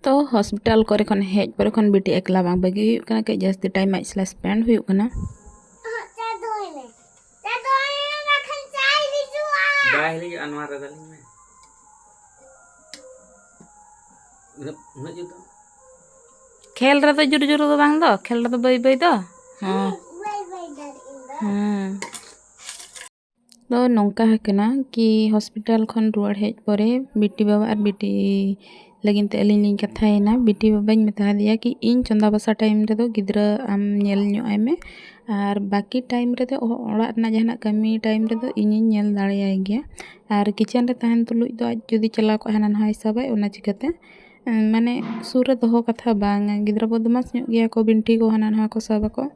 तो हॉस्पिटल करे खन हेज परे खन बेटी एकला बांग बगी हुयुग कना के जास्ती टाइम आज स्ला स्पेंड हुयुग कना बाहली अनवार दालिंग में उन्हें जो तो खेल रे तो जुर जुर दो बांग दो खेल रे तो बई बई दो हां तो नौका है कना कि हॉस्पिटल खन रुआड़ हेज परे बेटी बाबा और बेटी लगिन ते अलिन लिन कथायना बेटी बाबाñ मेता दिया कि इन चंदा बसा टाइम रे दो गिद्रा आम नेल ᱧᱚᱜ आय में और बाकी टाइम रे दो ओड़ा रना जहना कमी टाइम रे दो इᱧ नेल दाड़ेयाय गया और किचन रे तहन तुलुज दो आज जुदी चला को हाना ना हिसाबे ओना चिकते माने सुर रे दोहो कथा बांग गिद्रा बदमाश ᱧᱚᱜ गया को बिंटी को हाना ना को सब को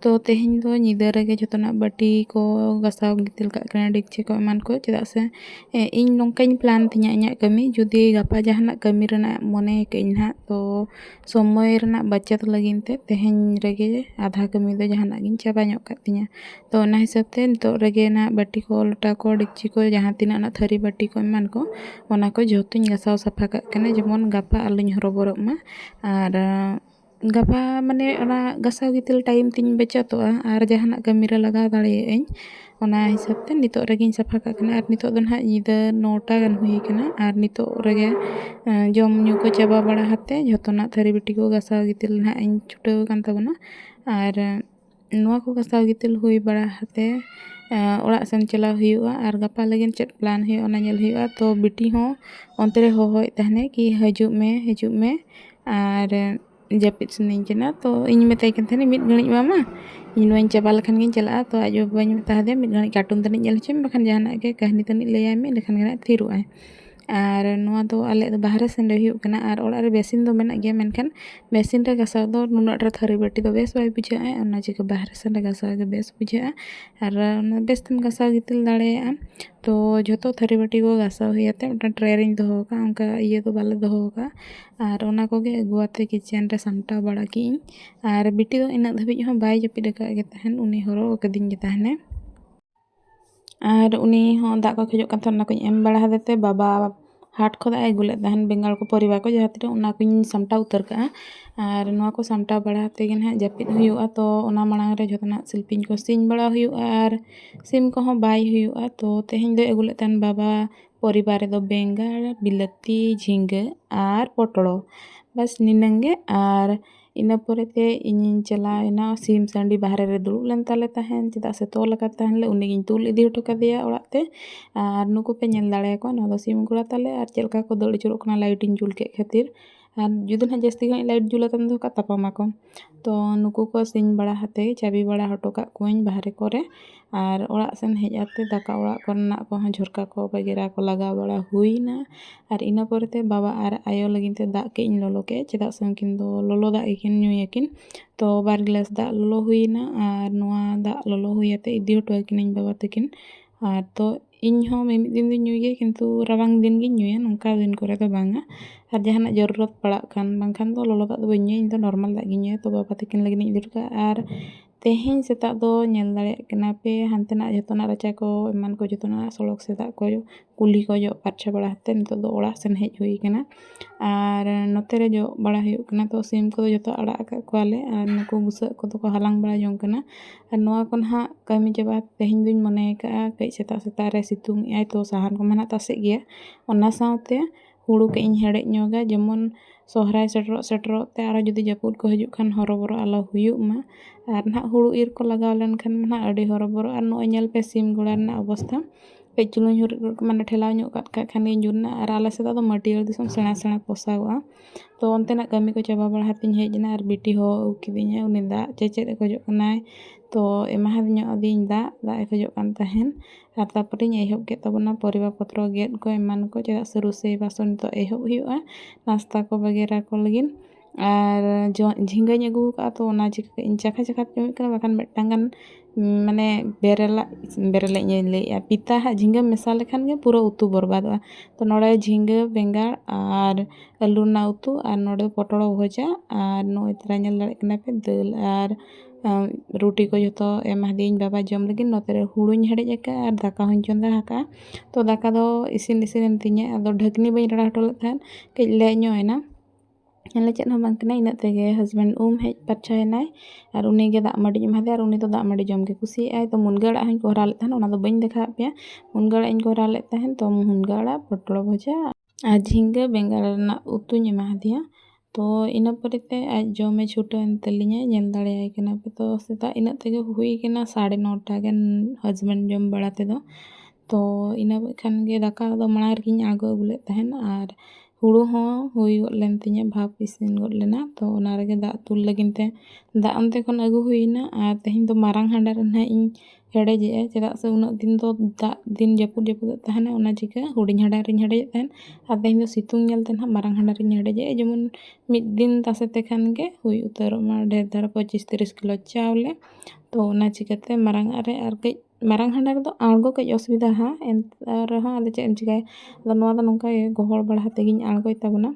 तो तेहिं दो निदा रे जतना बाटी को गसाव गितिल का कना डिक्चे को एमान को चेदा से इन नोंकाñ प्लान तिᱧa इᱧa कमी जुदी गपा जहना कमी रना मने के इन्हा तो समय रना बचत लगिन ते तेहिं रेगे आधा कमी दो जहना गिन चाबा ᱧᱚᱜ का तिᱧa तो ओना हिसाब ते नितो रेगे ना बाटी को लोटा को डिक्ची को जहां तिना ना थरी बाटी को एमान को ओना को जतोñ गसाव सफा का कने जेमन गपा आलुñ हरबरक मा और गपा माने ओना गसाव गितिल टाइम तिñ बचतोआ और जहना कमी रे लगाव दाड़ेयाñ ओना हिसाब ते नितो रेगिñ सफा का कना और नितो दो ना ईदा 9टा गान हुई कना और नितो रेगे जम न्यू को चाबा बड़ा हते जतोना थरी बाटी को गसाव गितिल ना इन छुटाव कान ताबना और नोआ को गसाव गितिल हुई बड़ा हते ओड़ा सेन चला हुयुआ और गपा लगिन चेट प्लान हुयुआ ओना नेल हुयुआ तो बेटी हो ओंते रे होय तहने कि हजू में और जापित सनिñ कना तो इन मेताय कन थने मिद घणी मामा इन नोइन चाबा लखन गिन चला तो आज बाबाñ मेता दे मिद घणी कार्टून तनिñ नेल हचम बखन जहाना के कहानी तनिñ लैयाय में लेखन गना थिरुआ और नोआ दो आले दो बाहर सेन रे हुयुग कना और ओड़ा रे बेसिन दो मेना गया मेनखान बेसिन रे गसाव दो नुना रे थरी बाटी दो बेस बाय बुझा है ओना चिका बाहर सेन रे गसाव के बेस बुझा और ओना बेस तम गसाव गितिल दाड़ेया तो जतो थरी बाटी को गसाव हुयाते उटा ट्रे रिñ दोहो का उनका ये तो बाले दोहो का और ओना को गे अगुआते किचन रे सामटा बड़ा की और बेटी दो इना धबिज हो बाय जपिद का गे तहन उनी हरो कदिñ गे तहने और उनी हो दा को खजो कान थना को एम बड़ा हदेते बाबा हाट खो दा अगुले तहन बेंगाल को परिवार को जहां तिरे उना को सामटा उतर का और नोआ को सामटा बड़ा हते गे ना जापिद हुयुआ तो ओना मांग रे जतना सिल्पिñ को सिñ बड़ा हुयुआ और सिम को हो बाय हुयुआ तो तेहिñ दो अगुले तहन बाबा परिवार दो बेंगाल बिलाती झिंगा और पटलो बस निनंगे और इना पोरेते इनिñ चलाएना सिम सांडी बाहर रे दुड़ुब लेन ताले तहन चेदा से तोल का तहन ले उनी गिñ तुल इदी हटो कदेया ओड़ाते और नुको पे नेल दाड़े को ना दो सिम गुड़ा ताले और चेलका को दड़ चुरोक ना लाइट इन जुल के खातिर और जुदी ना जस्ती गई लाइट जुला तन दो का तपामा को तो नुको को सिñ बड़ा हते चाबी बड़ा हटो का कोइन बाहर करे और ओड़ा सेन हेज आते दाका ओड़ा करना को झरका को वगैरह को लगा बड़ा हुईना और इना पोरेते बाबा और आयो लगिन ते दा के इन लोलो के चेदा से उनकिन दो लोलो दा एकिन न्यूयकिन तो बार गिलास दा लोलो हुईना और नोआ दा लोलो हुईते इदी हटो किनिñ बाबा तकिन और तो इन हो मिमिद दिन दिन ᱧᱩᱭ गे किंतु रवांग दिन गिñ ᱧᱩᱭᱟ नोंका दिन करे तो बांगा और जहाना जरूरत पड़ा खान बांखान दो लोलो दा दो बाñ ᱧᱩᱭᱟ इन दो नॉर्मल दा गिñ ᱧᱩᱭᱟ तो बाबा तकिन लगिन इदी हटो और तेहिñ सेता दो नेल दाड़े कना पे हानतेना जतना रचा को एमान को जतना सड़क सेदा को कुली को जो पाछा बड़ा हते नितो दो ओड़ा सेन हेज हुई कना और नोते रे जो बड़ा हुयुग कना तो सिम को जतो अड़ा का कोले और नुको बुसा को तो को हलांग बड़ा जों कना और नोआ कोन हा कमी जबा तेहिñ दुñ मने का कई सेता रे सितुंग आय तो साहान को मना तासे गया ओना साउते हुड़ू के इन हेड़े ᱧᱚᱜᱟ जेमन सोहराय सेटरो ते आरो जुदी जापुद को हजु खान हरोबरो आलो हुयुग मा और ना हुड़ू इर को लगाव लेन खान ना अडी हरोबरो और नो नेल पे सिम गुड़ा ना अवस्था कई चुलुñ हुर माने ठेलाव ᱧᱚᱜ काट का खान गे जुरना और आले सेदा दो मटियल दिसम सेना सेना पोसावा तो ओनते ना कमी को चाबा बड़ा हतिñ हेजना और बेटी हो उकिदिña उनी दा चेचेद को जो कनाय तो एमा हदिña अदिñ दा ए को जो कान तहन और तापरिñ एहब के तबना परिवार पत्र गेट को एमान को चेदा से रुसे बासन तो एहब हुयुआ नाश्ता को वगैरह को लगिन और जो झिंगाñ अगु का तो ओना चिका इन चखा चखा जमी कना बाखान मेटांगन माने बेरेला ले पिता हा झिंगा मेसा लेखान गे पूरा उतु बर्बादवा तो नोड़े झिंगा बेंगाड़ और आलू ना उतु और नोड़े पटल भजा और नो इतरा नेल दाड़े कना पे दाल और रोटी को जो एमा दिन बाबा जम लगिन नोते रे हुड़ुñ हेड़ेज का और दाका होñ चंदा हाका तो दाका दो इसिन तिña आदो ढकनी बई रड़ा हटो ले तहन कई ले ᱧᱚᱜ एना ᱟᱞᱮ ᱪᱮᱫ ᱦᱚᱸ ᱵᱟᱝ ᱠᱟᱱᱟ ᱤᱱᱟᱹᱜ ᱛᱮᱜᱮ ᱦᱟᱥᱵᱮᱱᱰ ᱦᱮᱡ ᱯᱟᱨᱪᱟᱭᱮᱱᱟᱭ ᱟᱨ ᱩᱱᱤᱜᱮ ᱫᱟᱜ ᱢᱟᱹᱰᱤᱧ ᱮᱢᱟᱫᱮᱭᱟ ᱟᱨ ᱩᱱᱤ ᱫᱚ ᱫᱟᱜ ᱢᱟᱹᱰᱤ ᱡᱚᱢ ᱜᱮ ᱠᱩᱥᱤᱭᱟᱜᱼᱟᱭ᱾ ᱛᱚ ᱢᱩᱱᱜᱟᱹ ᱟᱲᱟᱜ ᱦᱚᱸᱧ ᱠᱚᱨᱟᱣ ᱞᱮᱫ ᱛᱟᱦᱮᱱ, ᱚᱱᱟ ᱫᱚ ᱵᱟᱹᱧ ᱫᱮᱠᱷᱟᱣᱟᱫ ᱯᱮᱭᱟ᱾ ᱢᱩᱱᱜᱟᱹ ᱟᱲᱟᱜ ᱤᱧ ᱠᱚᱨᱟᱣ ᱞᱮᱫ ᱛᱟᱦᱮᱱ, ᱛᱚ ᱢᱩᱱᱜᱟᱹ ᱟᱲᱟᱜ ᱯᱚᱴᱚᱞ ᱵᱷᱟᱡᱟ ᱟᱨ ᱡᱷᱤᱸᱜᱟᱹ ᱵᱮᱸᱜᱟᱲ ᱨᱮᱱᱟᱜ ᱩᱛᱩᱧ ᱮᱢᱟᱫᱮᱭᱟ᱾ ᱛᱚ ᱤᱱᱟᱹ ᱯᱚᱨᱮᱛᱮ ᱟᱡ ᱡᱚᱢᱮ ᱪᱷᱩᱴᱟᱹᱣ ᱮᱱ ᱛᱟᱹᱞᱤᱧᱟ, ᱧᱮᱞ ᱫᱟᱲᱮᱭᱟᱭ ᱠᱟᱱᱟ ᱯᱮ᱾ ᱛᱚ ᱥᱮᱛᱟᱜ ᱤᱱᱟᱹᱜ ᱛᱮᱜᱮ ᱦᱩᱭ ᱠᱟᱱᱟ 9:30 ᱜᱟᱱ ᱦᱟᱥᱵᱮᱱᱰ ᱡᱚᱢ ᱵᱟᱲᱟ ᱛᱮᱫᱚ᱾ ᱛᱚ ᱤᱱᱟᱹ ᱠᱷᱟᱱ ᱜᱮ ᱫᱟᱠᱟ ᱫᱚ ᱢᱟᱲᱟᱝ ᱨᱮᱜᱮᱧ ᱟᱬᱜᱚ ᱟᱹᱜᱩ ᱞᱮᱫ ᱛᱟᱦᱮᱱ ᱟᱨ ᱦᱩᱲᱩ ᱦᱚᱸ ᱦᱩᱭ ᱜᱚᱫ ᱞᱮᱱ ᱛᱤᱧᱟᱹ, ᱵᱷᱟᱯ ᱤᱥᱤᱱ ᱜᱚᱫ ᱞᱮᱱᱟ᱾ ᱛᱚ ᱚᱱᱟ ᱨᱮᱜᱮ ᱫᱟᱜ ᱫᱩᱞ ᱞᱟᱹᱜᱤᱫ ᱛᱮ ᱫᱟᱜ ᱚᱱᱛᱮ ᱠᱷᱚᱱ ᱟᱹᱜᱩ ᱦᱩᱭᱱᱟ ᱟᱨ ᱛᱮᱦᱮᱧ ᱫᱚ ᱢᱟᱨᱟᱝ ᱦᱟᱸᱰᱟ ᱨᱮ ᱱᱟᱦᱟᱜ ᱤᱧ ᱦᱮᱰᱮᱡᱮᱜᱼᱟ, ᱪᱮᱫᱟᱜ ᱥᱮ ᱩᱱᱟᱹᱜ ᱫᱤᱱ ᱫᱚ ᱫᱟᱜ ᱫᱤᱱ ᱡᱟᱹᱯᱩᱫ ᱛᱟᱦᱮᱱᱟ, ᱚᱱᱟ ᱪᱤᱠᱟᱹ ᱦᱩᱰᱤᱧ ᱦᱟᱸᱰᱟ ᱨᱤᱧ ᱦᱮᱰᱮᱡᱮᱫ ᱛᱟᱦᱮᱱ ᱟᱨ ᱛᱮᱦᱮᱧ ᱫᱚ ᱥᱤᱛᱩᱝ ᱧᱮᱞᱛᱮ ᱱᱟᱦᱟᱜ ᱢᱟᱨᱟᱝ ᱦᱟᱸᱰᱟ ᱨᱤᱧ ᱦᱮᱰᱮᱡᱮᱜᱼᱟ, ᱡᱮᱢᱚᱱ ᱢᱤᱫ ᱫᱤᱱ ᱛᱟᱥᱮ ᱛᱮᱠᱷᱟᱱ ᱜᱮ ᱦᱩᱭ ᱩᱛᱟᱹᱨᱚᱜ ᱢᱟ ᱰᱷᱮᱨ ᱫᱷᱟᱨᱟ 25-30 ᱠᱤᱞᱳ ᱪᱟᱣᱞᱮ᱾ ᱛᱚ ᱚᱱᱟ ᱪᱤᱠᱟᱹᱛᱮ ᱢᱟᱨᱟᱝ ᱟᱜ ᱨᱮ ᱟᱨ ᱠᱟᱹᱡ ᱢᱟᱨᱟᱝ ᱦᱟᱸᱰᱟ ᱨᱮᱫᱚ ᱟᱬᱜᱚ ᱠᱟᱹᱡ ᱚᱥᱩᱵᱤᱫᱟ ᱦᱟᱸᱜ, ᱮᱱᱛᱮ ᱨᱮᱦᱚᱸ ᱟᱫᱚ ᱪᱮᱫ ᱮᱢ ᱪᱤᱠᱟᱹᱭᱟ᱾ ᱟᱫᱚ ᱱᱚᱣᱟ ᱫᱚ ᱱᱚᱝᱠᱟ ᱜᱮ ᱜᱚᱦᱚᱲ ᱵᱟᱲᱟ ᱛᱮᱜᱮᱧ ᱟᱬᱜᱚᱭ ᱛᱟᱵᱚᱱᱟ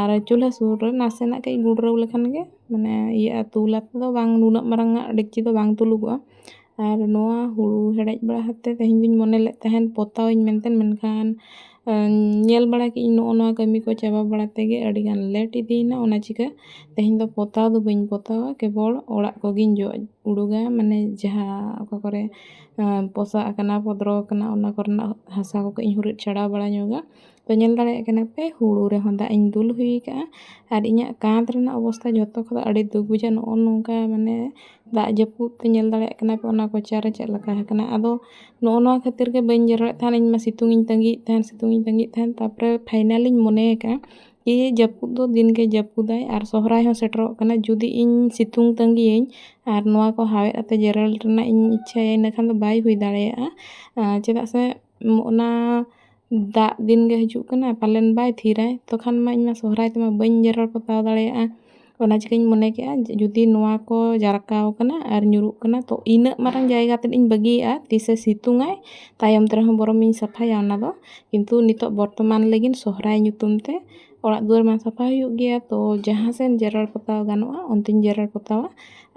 ᱟᱨ ᱪᱩᱞᱦᱟᱹ ᱥᱩᱨ ᱨᱮ ᱱᱟᱥᱮᱱᱟᱜ ᱠᱟᱹᱡ ᱜᱩᱰᱨᱟᱹᱣ ᱞᱮᱠᱷᱟᱱ ᱜᱮ ᱢᱟᱱᱮ ᱤᱭᱟᱹ ᱛᱩᱞᱟ ᱛᱮᱫᱚ ᱵᱟᱝ, ᱱᱩᱱᱟᱹᱜ ᱢᱟᱨᱟᱝ ᱟᱜ ᱰᱮᱠᱪᱤ ᱫᱚ ᱵᱟᱝ ᱛᱩᱞᱩᱜᱚᱜᱼᱟ᱾ ᱟᱨ ᱱᱚᱣᱟ ᱦᱩᱲᱩ ᱦᱮᱰᱮᱡ ᱵᱟᱲᱟ ᱠᱟᱛᱮ ᱛᱮᱦᱮᱧ ᱫᱩᱧ ᱢᱚᱱᱮ ᱞᱮᱫ ᱛᱟᱦᱮᱱ ᱯᱚᱛᱟᱣᱤᱧ ᱢᱮᱱᱛᱮ, ᱢᱮᱱᱠᱷᱟᱱ ᱧᱮᱞ ᱵᱟᱲᱟ ᱠᱮᱜ ᱤᱧ ᱱᱚᱜᱼᱚ ᱱᱚᱣᱟ ᱠᱟᱹᱢᱤ ᱠᱚ ᱪᱟᱵᱟ ᱵᱟᱲᱟ ᱛᱮᱜᱮ ᱟᱹᱰᱤᱜᱟᱱ ᱞᱮᱴ ᱤᱫᱤᱭᱮᱱᱟ᱾ ᱚᱱᱟ ᱪᱤᱠᱟᱹ ᱛᱮᱦᱮᱧ ᱫᱚ ᱯᱚᱛᱟᱣ ᱫᱚ ᱵᱟᱹᱧ ᱯᱚᱛᱟᱣᱟ, ᱠᱮᱵᱚᱞ ᱚᱲᱟᱜ ᱠᱚᱜᱮᱧ ᱡᱚᱜ ᱩᱰᱩᱜᱟ, ᱢᱟᱱᱮ ᱡᱟᱦᱟᱸ ᱚᱠᱟ ᱠᱚᱨᱮ ᱯᱚᱥᱟᱜ ᱟᱠᱟᱱᱟ ᱯᱚᱫᱨᱚ ᱟᱠᱟᱱᱟ ᱚᱱᱟ ᱠᱚᱨᱮᱱᱟᱜ ᱦᱟᱥᱟ ᱠᱚ ᱠᱟᱹᱡ ᱤᱧ ᱦᱩᱨᱤᱫ ᱪᱷᱟᱲᱟᱣ ᱵᱟᱲᱟ ᱧᱚᱜᱟ᱾ ᱛᱚ ᱧᱮᱞ ᱫᱟᱲᱮᱭᱟᱜ ᱠᱟᱱᱟ ᱯᱮ ᱦᱩᱲᱩ ᱨᱮᱦᱚᱸ ᱫᱟᱜ ᱤᱧ ᱫᱩᱞ ᱦᱩᱭ ᱠᱟᱜᱼᱟ ᱟᱨ ᱤᱧᱟᱹᱜ ᱠᱟᱸᱛ ᱨᱮᱱᱟᱜ ᱚᱵᱚᱥᱛᱟ ᱡᱷᱚᱛᱚ ᱠᱷᱚᱱ ᱟᱹᱰᱤ ᱫᱩᱠ ᱵᱩᱡᱷᱟᱹᱜᱼᱟ᱾ ᱱᱚᱜᱼᱚ ᱱᱚᱝᱠᱟ ᱢᱟᱱᱮ ᱫᱟᱜ ᱡᱟᱹᱯᱩᱫ te ᱧᱮᱞ ᱫᱟᱲᱮᱭᱟᱜ ᱠᱟᱱᱟ ᱯᱮ ᱚᱱᱟ ᱠᱚᱪᱟ ᱨᱮ ᱪᱮᱫ ᱞᱮᱠᱟ ᱟᱠᱟᱱᱟ᱾ ᱟᱫᱚ ᱱᱚᱜᱼᱚ ᱱᱚᱣᱟ ᱠᱷᱟᱹᱛᱤᱨ ᱜᱮ ᱵᱟᱹᱧ ᱡᱮᱨᱮᱲᱮᱫ ᱛᱟᱦᱮᱱ, ᱤᱧ ᱢᱟ ᱥᱤᱛᱩᱝ ᱤᱧ ᱛᱟᱺᱜᱤᱭᱮᱫ ᱛᱟᱦᱮᱱ ᱛᱟᱨᱯᱚᱨᱮ ᱯᱷᱟᱭᱱᱟᱞᱤᱧ ᱢᱚᱱᱮ ᱠᱟᱜᱼᱟ ᱠᱤ ᱡᱟᱹᱯᱩᱫ ᱫᱚ ᱫᱤᱱᱜᱮ ᱡᱟᱹᱯᱩᱫᱟᱭ ᱟᱨ ᱥᱚᱦᱨᱟᱭ ᱦᱚᱸ ᱥᱮᱴᱮᱨᱚᱜ ᱠᱟᱱᱟ, ᱡᱩᱫᱤ ᱤᱧ ᱥᱤᱛᱩᱝ ᱛᱟᱺᱜᱤᱭᱟᱹᱧ ᱟᱨ ᱱᱚᱣᱟ ᱠᱚ ᱦᱟᱣᱮᱫ ᱟᱛᱮ ᱡᱮᱨᱮᱲ ᱨᱮᱱᱟᱜ ᱤᱧ ᱤᱪᱪᱷᱟᱹᱭᱟ, ᱤᱱᱟᱹᱠᱷᱟᱱ ᱫᱚ ᱵᱟᱭ ᱦᱩᱭ ᱫᱟᱲᱮᱭᱟᱜᱼᱟ᱾ ᱪᱮᱫᱟᱜ ᱥᱮ ᱚᱱᱟ ᱫᱟᱜ ᱫᱤᱱ ᱜᱮ ᱦᱤᱡᱩᱜ ᱠᱟᱱᱟ, ᱯᱟᱞᱮᱱ ᱵᱟᱭ ᱛᱷᱤᱨᱟᱭ, ᱛᱚᱠᱷᱚᱱ ᱢᱟ ᱤᱧ ᱢᱟ ᱥᱚᱦᱨᱟᱭ ᱛᱮᱢᱟ ᱵᱟᱹᱧ ᱡᱮᱨᱮᱲ ᱯᱚᱛᱟᱣ ᱫᱟᱲᱮᱭᱟᱜᱼᱟ᱾ ᱚᱱᱟ ᱪᱤᱠᱟᱹᱧ ᱢᱚᱱᱮ ᱠᱮᱜᱼᱟ ᱡᱩᱫᱤ ᱱᱚᱣᱟ ᱠᱚ ᱡᱟᱨᱠᱟᱣ ᱠᱟᱱᱟ ᱟᱨ ᱧᱩᱨᱩᱜ ᱠᱟᱱᱟ ᱛᱚ ᱤᱱᱟᱹᱜ ᱢᱟᱨᱟᱝ ᱡᱟᱭᱜᱟ ᱛᱮᱫ ᱤᱧ ᱵᱟᱹᱜᱤᱭᱟᱜᱼᱟ, ᱛᱤᱥᱮ ᱥᱤᱛᱩᱝᱟᱭ ᱛᱟᱭᱚᱢ ᱛᱮ ᱨᱮᱦᱚᱸ ᱵᱚᱨᱚᱢ ᱤᱧ ᱥᱟᱯᱷᱟᱭᱟ ᱚᱱᱟ ᱫᱚ᱾ ᱠᱤᱱᱛᱩ ᱱᱤᱛᱚᱜ ᱵᱚᱨᱛᱚᱢᱟᱱ ᱞᱟᱹᱜᱤᱫ ᱥᱚᱦᱨᱟᱭ ᱧᱩᱛᱩᱢ te ᱚᱲᱟᱜ ᱫᱩᱣᱟᱹᱨ ᱢᱟ ᱥᱟᱯᱷᱟ ᱦᱩᱭᱩᱜ ᱜᱮᱭᱟ, ᱛᱚ ᱡᱟᱦᱟᱸ ᱥᱮᱱ ᱡᱮᱨᱮᱲ ᱯᱚᱛᱟᱣ ᱜᱟᱱᱚᱜᱼᱟ ᱚᱱᱛᱮᱧ ᱡᱮᱨᱮᱲ ᱯᱚᱛᱟᱣᱟ᱾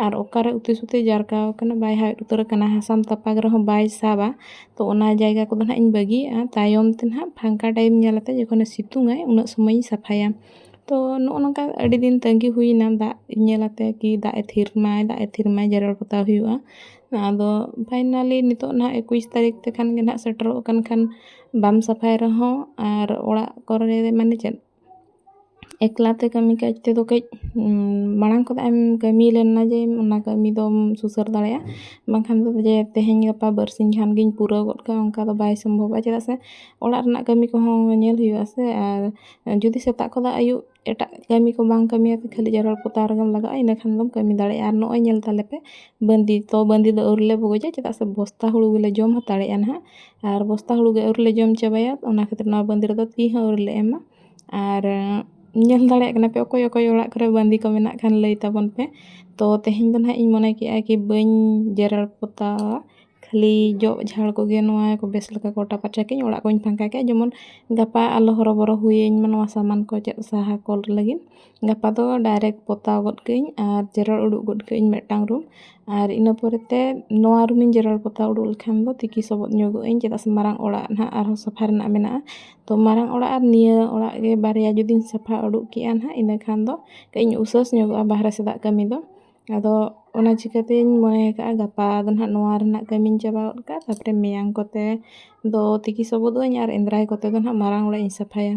ᱟᱨ ᱚᱠᱟᱨᱮ ᱩᱛᱤ ᱥᱩᱛᱤ ᱡᱟᱨᱠᱟᱣ ᱠᱟᱱᱟ, ᱵᱟᱭ ᱦᱟᱣᱮᱫ ᱩᱛᱟᱹᱨ ᱠᱟᱱᱟ, ᱦᱟᱥᱟᱢ ᱛᱟᱯᱟᱜ ᱨᱮᱦᱚᱸ ᱵᱟᱭ ᱥᱟᱵᱟ, ᱛᱚ ᱚᱱᱟ ᱡᱟᱭᱜᱟ ᱠᱚᱫᱚ ᱱᱟᱦᱟᱜ ᱤᱧ ᱵᱟᱹᱜᱤᱭᱟᱜᱼᱟ᱾ ᱛᱟᱭᱚᱢ ᱛᱮ ᱱᱟᱦᱟᱜ ᱯᱷᱟᱸᱠᱟ ᱴᱟᱭᱤᱢ ᱧᱮᱞ ᱟᱛᱮ ᱡᱚᱠᱷᱚᱱᱮ ᱥᱤᱛᱩᱝᱟᱭ ᱩᱱᱟᱹᱜ ᱥᱚᱢᱚᱭᱤᱧ ᱥᱟᱯᱷᱟᱭᱟ᱾ ᱛᱚ ᱱᱚᱜᱼᱚ ᱱᱚᱝᱠᱟ ᱟᱹᱰᱤ ᱫᱤᱱ ᱛᱟᱺᱜᱤ ᱦᱩᱭᱱᱟ ᱫᱟᱜ ᱧᱮᱞ ᱟᱛᱮ ᱠᱤ ᱫᱟᱜ ᱮ ᱛᱷᱤᱨ ᱢᱟᱭ ᱡᱮᱨᱮᱲ ᱯᱚᱛᱟᱣ ᱦᱩᱭᱩᱜᱼᱟ᱾ ᱟᱫᱚ ᱯᱷᱟᱭᱱᱟᱞᱤ ᱱᱤᱛᱚᱜ ᱱᱟᱦᱟᱜ 21 ᱛᱟᱹᱨᱤᱠᱷ ᱛᱮᱠᱷᱟᱱ ᱜᱮ ᱱᱟᱦᱟᱜ ᱥᱮᱴᱮᱨᱚᱜ ᱠᱟᱱ ᱠᱷᱟᱱ ᱵᱟᱢ ᱥᱟᱯᱷᱟᱭ ᱨᱮᱦᱚᱸ ᱟᱨ ᱚᱲᱟᱜ ᱠᱚᱨᱮ ᱢᱟᱱᱮ ᱪᱮᱫ ᱮᱠᱞᱟᱛᱮ ᱠᱟᱹᱢᱤ ᱠᱟᱡᱽ ᱛᱮᱫᱚ ᱠᱟᱹᱡ ᱢᱟᱲᱟᱝ ᱠᱷᱚᱱᱟᱜ ᱮᱢ ᱠᱟᱹᱢᱤ ᱞᱮᱱᱟ ᱡᱮ ᱚᱱᱟ ᱠᱟᱹᱢᱤ ᱫᱚᱢ ᱥᱩᱥᱟᱹᱨ ᱫᱟᱲᱮᱭᱟᱜᱼᱟ, ᱵᱟᱝᱠᱷᱟᱱ ᱫᱚ ᱡᱮ ᱛᱮᱦᱮᱧ ᱜᱟᱯᱟ ᱵᱟᱨᱥᱤᱧ ᱠᱷᱟᱱ ᱜᱤᱧ ᱯᱩᱨᱟᱹᱣ ᱜᱚᱫ ᱠᱟᱜᱼᱟ ᱚᱱᱠᱟ ᱫᱚ ᱵᱟᱭ ᱥᱚᱢᱵᱷᱚᱵᱚᱜᱼᱟ᱾ ᱪᱮᱫᱟᱜ ᱥᱮ ᱚᱲᱟᱜ ᱨᱮᱱᱟᱜ ᱠᱟᱹᱢᱤ ᱠᱚᱦᱚᱸ ᱧᱮᱞ ᱦᱩᱭᱩᱜᱼᱟ ᱥᱮ, ᱟᱨ ᱡᱩᱫᱤ ᱥᱮᱛᱟᱜ ᱠᱷᱚᱱᱟᱜ ᱟᱹᱭᱩᱵ ᱮᱴᱟᱜ ᱠᱟᱹᱢᱤ ᱠᱚ ᱵᱟᱝ ᱠᱟᱹᱢᱤᱭᱟᱛᱮ ᱠᱷᱟᱹᱞᱤ ᱡᱮᱨᱮᱲ ᱯᱚᱛᱟᱣ ᱨᱮᱜᱮᱢ ᱞᱟᱜᱟᱜᱼᱟ, ᱤᱱᱟᱹᱠᱷᱟᱱ ᱫᱚᱢ ᱠᱟᱹᱢᱤ ᱫᱟᱲᱮᱭᱟᱜᱼᱟ᱾ ᱟᱨ ᱱᱚᱜᱼᱚᱭ ᱧᱮᱞ ᱛᱟᱞᱮ ᱯᱮ ᱵᱟᱺᱫᱤ, ᱛᱚ ᱵᱟᱺᱫᱤ ᱫᱚ ᱟᱹᱣᱨᱤ ᱞᱮ ᱵᱩᱜᱚᱡᱟ, ᱪᱮᱫᱟᱜ ᱥᱮ ᱵᱚᱥᱛᱟ ᱦᱩᱲᱩ ᱜᱮᱞᱮ ᱡᱚᱢ ᱦᱟᱛᱟᱲᱮᱜᱼᱟ ᱱᱟᱦᱟᱜ, ᱟᱨ ᱵᱚᱥᱛᱟ ᱦᱩᱲᱩ ᱜᱮ ᱟᱹᱣᱨᱤ ᱞᱮ ᱡᱚᱢ ᱪᱟᱵᱟᱭᱟ᱾ ᱚᱱᱟ ᱠᱷᱟᱹᱛᱤᱨ ᱱᱚᱣᱟ ᱵᱟᱺᱫᱤ ᱨᱮᱫᱚ ᱛᱤ ᱦᱚᱸ ᱟᱹᱣᱨᱤ ᱞᱮ ᱮᱢᱟ᱾ ᱟᱨ ᱧᱮᱞ ᱫᱟᱲᱮᱭᱟᱜ ᱠᱟᱱᱟ ᱯᱮ ᱚᱠᱚᱭ ᱚᱠᱚᱭ ᱚᱲᱟᱜ ᱠᱚᱨᱮ ᱵᱟᱺᱫᱤ ko ᱢᱮᱱᱟᱜ ᱠᱷᱟᱱ ᱞᱟᱹᱭ ᱛᱟᱵᱚᱱ ᱯᱮ᱾ ᱛᱚ ᱛᱮᱦᱮᱧ ᱫᱚ ᱱᱟᱦᱟᱜ ᱤᱧ ᱢᱚᱱᱮ ᱠᱮᱜᱼᱟ ᱠᱤ ᱵᱟᱹᱧ ᱡᱮᱨᱮᱲ ᱯᱚᱛᱟᱣᱟ, ᱠᱷᱟᱹᱞᱤ ᱡᱚᱜ ᱡᱷᱟᱲ ᱠᱚᱜᱮ ᱱᱚᱣᱟ ᱠᱚ ᱵᱮᱥ ᱞᱮᱠᱟ ᱠᱚᱴᱟ ᱯᱟᱪᱟ ᱠᱮᱜᱼᱟᱹᱧ, ᱚᱲᱟᱜ ᱠᱚᱧ ᱯᱷᱟᱸᱠᱟ ᱠᱮᱜᱼᱟ, ᱡᱮᱢᱚᱱ ᱜᱟᱯᱟ ᱟᱞᱚ ᱦᱚᱨᱚᱵᱚᱨᱚ ᱦᱩᱭᱟᱹᱧ ᱢᱟ ᱱᱚᱣᱟ ᱥᱟᱢᱟᱱ ko ᱪᱮᱫ ᱥᱟᱦᱟ ᱠᱚᱞ ᱞᱟᱹᱜᱤᱫ᱾ ᱜᱟᱯᱟ ᱫᱚ ᱰᱟᱭᱨᱮᱠᱴ ᱯᱚᱛᱟᱣ ᱜᱚᱫ ᱠᱟᱹᱧ ᱟᱨ ᱡᱮᱨᱮᱲ ᱩᱰᱩᱠ ᱜᱚᱫ ᱠᱟᱹᱧ ᱢᱤᱫᱴᱟᱝ ᱨᱩᱢ, ᱟᱨ ᱤᱱᱟᱹ ᱯᱚᱨᱮᱛᱮ ᱱᱚᱣᱟ ᱨᱩᱢᱤᱧ ᱡᱮᱨᱮᱲ ᱯᱚᱛᱟᱣ ᱩᱰᱩᱠ ᱞᱮᱠᱷᱟᱱ ᱫᱚ ᱛᱤᱠᱤ ᱥᱚᱵᱚᱫ ᱧᱚᱜᱚᱜ ᱟᱹᱧ, ᱪᱮᱫᱟᱜ ᱥᱮ ᱢᱟᱨᱟᱝ ᱚᱲᱟᱜ ᱱᱟᱦᱟᱜ ᱟᱨᱦᱚᱸ ᱥᱟᱯᱷᱟ ᱨᱮᱱᱟᱜ ᱢᱮᱱᱟᱜᱼᱟ᱾ ᱛᱚ ᱢᱟᱨᱟᱝ ᱚᱲᱟᱜ ᱟᱨ ᱱᱤᱭᱟᱹ ᱚᱲᱟᱜ ᱜᱮ ᱵᱟᱨᱭᱟ ᱡᱩᱫᱤᱧ ᱥᱟᱯᱷᱟ ᱩᱰᱩᱠ ᱠᱮᱜᱼᱟ ᱱᱟᱦᱟᱜ, ᱤᱱᱟᱹᱠᱷᱟᱱ ᱫᱚ ᱠᱟᱹᱡ ᱤᱧ ᱩᱥᱟᱹᱥ ᱧᱚᱜᱚᱜᱼᱟ ᱵᱟᱦᱨᱮ ᱥᱮᱫᱟᱜ ᱠᱟᱹᱢᱤ ᱫᱚ᱾ ᱟᱫᱚ ᱚᱱᱟ ᱪᱤᱠᱟᱹᱛᱤᱧ ᱢᱚᱱᱮ ᱠᱟᱜᱼᱟ ᱜᱟᱯᱟ ᱫᱚ ᱱᱟᱦᱟᱜ ᱱᱚᱣᱟ ᱨᱮᱱᱟᱜ ᱠᱟᱹᱢᱤᱧ ᱪᱟᱵᱟ ᱜᱚᱫ ᱠᱟᱜᱼᱟ, ᱛᱟᱨᱯᱚᱨᱮ ᱢᱮᱭᱟᱝ ᱠᱚᱛᱮ ᱫᱚ ᱛᱤᱠᱤ ᱥᱚᱵᱚᱫᱚᱜ ᱟᱹᱧ ᱟᱨ ᱮᱸᱫᱽᱨᱟᱭ ᱠᱚᱛᱮ ᱫᱚ ᱱᱟᱦᱟᱜ ᱢᱟᱨᱟᱝ ᱚᱲᱟᱜ ᱤᱧ ᱥᱟᱯᱷᱟᱭᱟ᱾